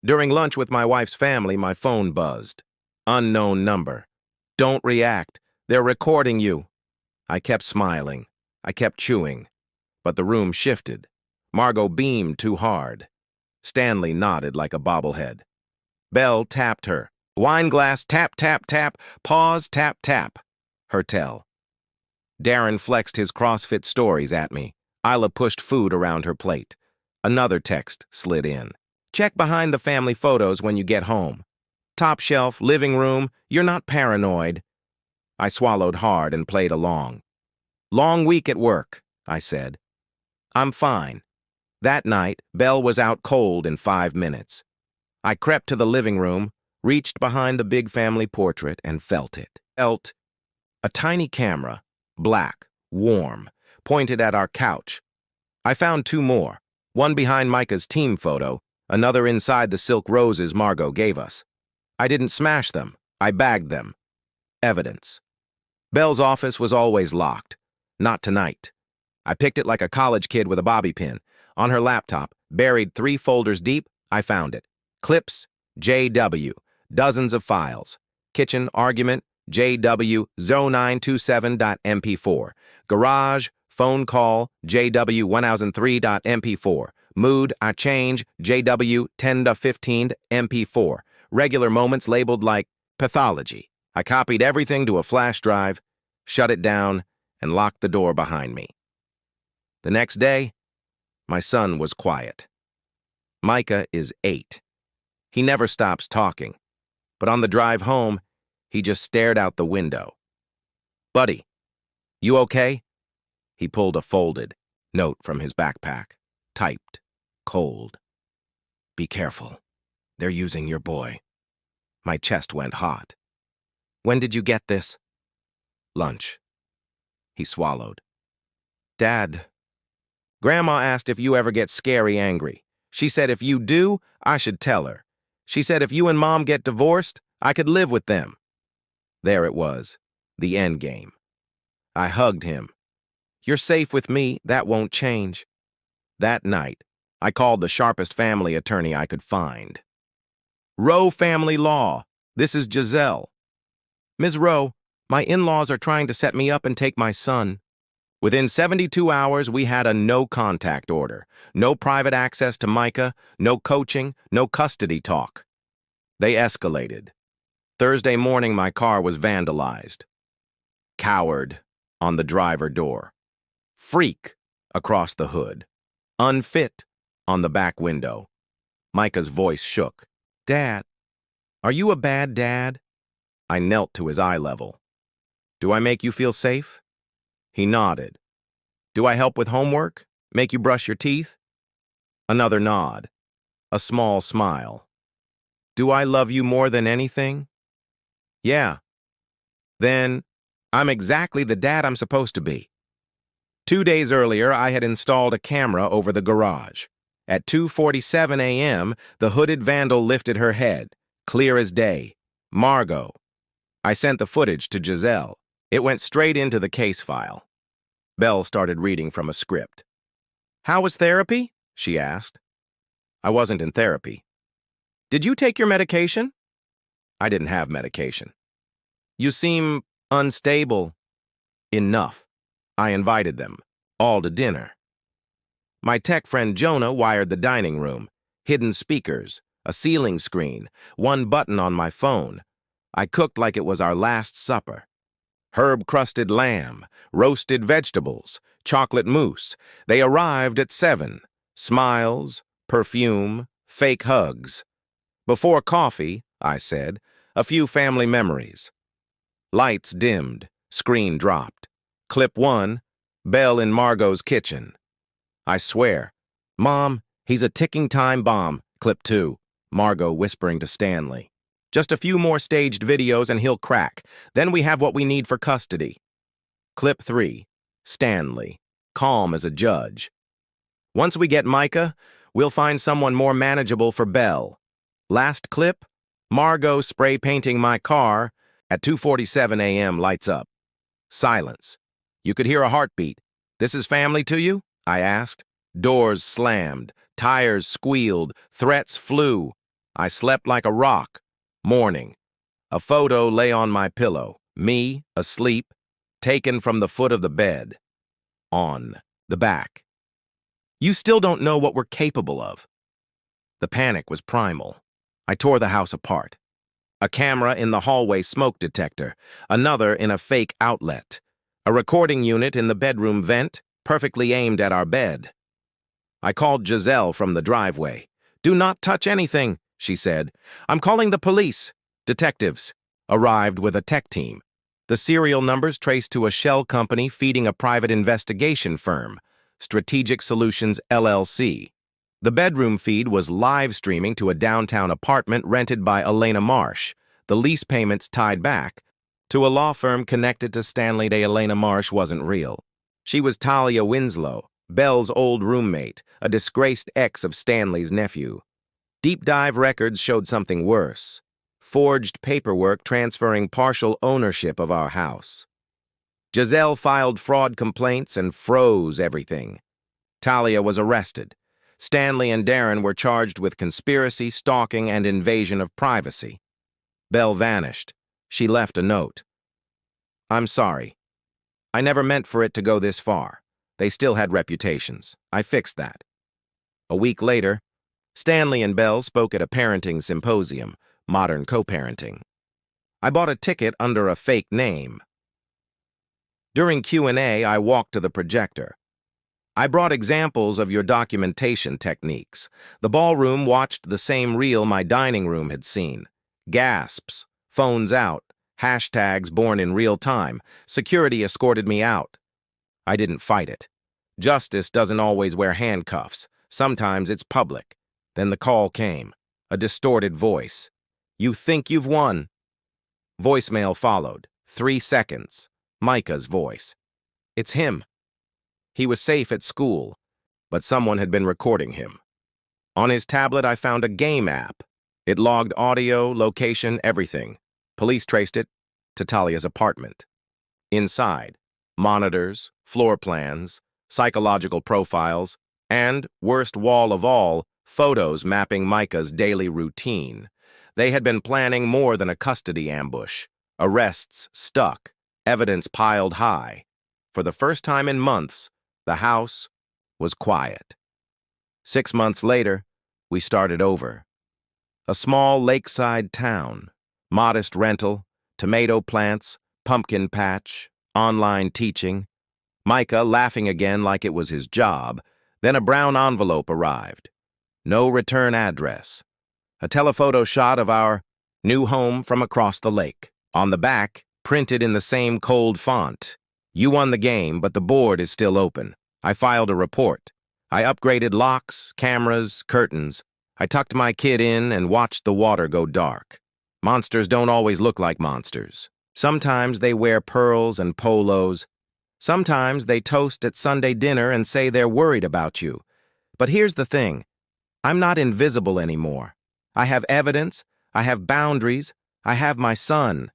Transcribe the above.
During lunch with my wife's family, my phone buzzed. Unknown number. Don't react. They're recording you. I kept smiling. I kept chewing. But the room shifted. Margot beamed too hard. Stanley nodded like a bobblehead. Belle tapped her. Wine glass, tap, tap, tap. Pause, tap, tap. Her tell. Darren flexed his CrossFit stories at me. Isla pushed food around her plate. Another text slid in. Check behind the family photos when you get home. Top shelf, living room, you're not paranoid. I swallowed hard and played along. Long week at work, I said. I'm fine. That night, Belle was out cold in 5 minutes. I crept to the living room, reached behind the big family portrait, and felt it. Felt a tiny camera, black, warm, pointed at our couch. I found 2 more, one behind Micah's team photo, another inside the silk roses Margot gave us. I didn't smash them. I bagged them. Evidence. Belle's office was always locked. Not tonight. I picked it like a college kid with a bobby pin. On her laptop, buried 3 folders deep, I found it. Clips, JW, dozens of files. Kitchen, argument, JW, 0927.mp4. Garage, phone call, JW 1003.mp4. Mood, I change, JW 10-15.mp4. Regular moments labeled like pathology. I copied everything to a flash drive, shut it down, and locked the door behind me. The next day, my son was quiet. Micah is 8. He never stops talking, but on the drive home, he just stared out the window. Buddy, you okay? He pulled a folded note from his backpack, typed, cold. Be careful. They're using your boy. My chest went hot. When did you get this? Lunch. He swallowed. Dad. Grandma asked if you ever get scary angry. She said if you do, I should tell her. She said if you and Mom get divorced, I could live with them. There it was, the end game. I hugged him. You're safe with me, that won't change. That night, I called the sharpest family attorney I could find. Rowe Family Law, this is Giselle. Ms. Rowe, my in-laws are trying to set me up and take my son. Within 72 hours, we had a no-contact order. No private access to Micah, no coaching, no custody talk. They escalated. Thursday morning, my car was vandalized. Coward on the driver door. Freak across the hood. Unfit on the back window. Micah's voice shook. Dad, are you a bad dad? I knelt to his eye level. Do I make you feel safe? He nodded. Do I help with homework? Make you brush your teeth? Another nod. A small smile. Do I love you more than anything? Yeah. Then I'm exactly the dad I'm supposed to be. 2 days earlier, I had installed a camera over the garage. At 2:47 a.m., the hooded vandal lifted her head, clear as day. Margot. I sent the footage to Giselle. It went straight into the case file. Belle started reading from a script. How was therapy? She asked. I wasn't in therapy. Did you take your medication? I didn't have medication. You seem unstable. Enough. I invited them, all to dinner. My tech friend Jonah wired the dining room, hidden speakers, a ceiling screen, one button on my phone. I cooked like it was our last supper. Herb-crusted lamb, roasted vegetables, chocolate mousse. They arrived at 7. Smiles, perfume, fake hugs. Before coffee, I said, a few family memories. Lights dimmed, screen dropped. Clip 1, Belle in Margot's kitchen. I swear. Mom, he's a ticking time bomb. Clip 2, Margot whispering to Stanley. Just a few more staged videos and he'll crack. Then we have what we need for custody. Clip 3, Stanley, calm as a judge. Once we get Micah, we'll find someone more manageable for Belle. Last clip, Margot spray painting my car. At 2:47 a.m. lights up. Silence. You could hear a heartbeat. This is family to you? I asked. Doors slammed. Tires squealed. Threats flew. I slept like a rock. Morning. A photo lay on my pillow. Me, asleep, taken from the foot of the bed. On the back. You still don't know what we're capable of. The panic was primal. I tore the house apart. A camera in the hallway smoke detector, another in a fake outlet, a recording unit in the bedroom vent, perfectly aimed at our bed. I called Giselle from the driveway. "Do not touch anything," she said. "I'm calling the police." Detectives arrived with a tech team. The serial numbers traced to a shell company feeding a private investigation firm, Strategic Solutions LLC. The bedroom feed was live streaming to a downtown apartment rented by Elena Marsh, the lease payments tied back to a law firm connected to Stanley Day. Elena Marsh wasn't real. She was Talia Winslow, Belle's old roommate, a disgraced ex of Stanley's nephew. Deep dive records showed something worse. Forged paperwork transferring partial ownership of our house. Giselle filed fraud complaints and froze everything. Talia was arrested. Stanley and Darren were charged with conspiracy, stalking, and invasion of privacy. Belle vanished. She left a note. "I'm sorry. I never meant for it to go this far. They still had reputations. I fixed that." A week later, Stanley and Belle spoke at a parenting symposium, Modern Co-Parenting. I bought a ticket under a fake name. During Q&A, I walked to the projector. "I brought examples of your documentation techniques." The ballroom watched the same reel my dining room had seen. Gasps, phones out, hashtags born in real time. Security escorted me out. I didn't fight it. Justice doesn't always wear handcuffs. Sometimes it's public. Then the call came. A distorted voice. "You think you've won." Voicemail followed. 3 seconds. Micah's voice. "It's him. He was safe at school, but someone had been recording him." On his tablet, I found a game app. It logged audio, location, everything. Police traced it to Talia's apartment. Inside, monitors, floor plans, psychological profiles, and, worst wall of all, photos mapping Micah's daily routine. They had been planning more than a custody ambush. Arrests stuck, evidence piled high. For the first time in months, the house was quiet. 6 months later, we started over. A small lakeside town, modest rental, tomato plants, pumpkin patch, online teaching. Micah laughing again like it was his job. Then a brown envelope arrived. No return address. A telephoto shot of our new home from across the lake. On the back, printed in the same cold font, "You won the game, but the board is still open." I filed a report. I upgraded locks, cameras, curtains. I tucked my kid in and watched the water go dark. Monsters don't always look like monsters. Sometimes they wear pearls and polos. Sometimes they toast at Sunday dinner and say they're worried about you. But here's the thing. I'm not invisible anymore. I have evidence. I have boundaries. I have my son.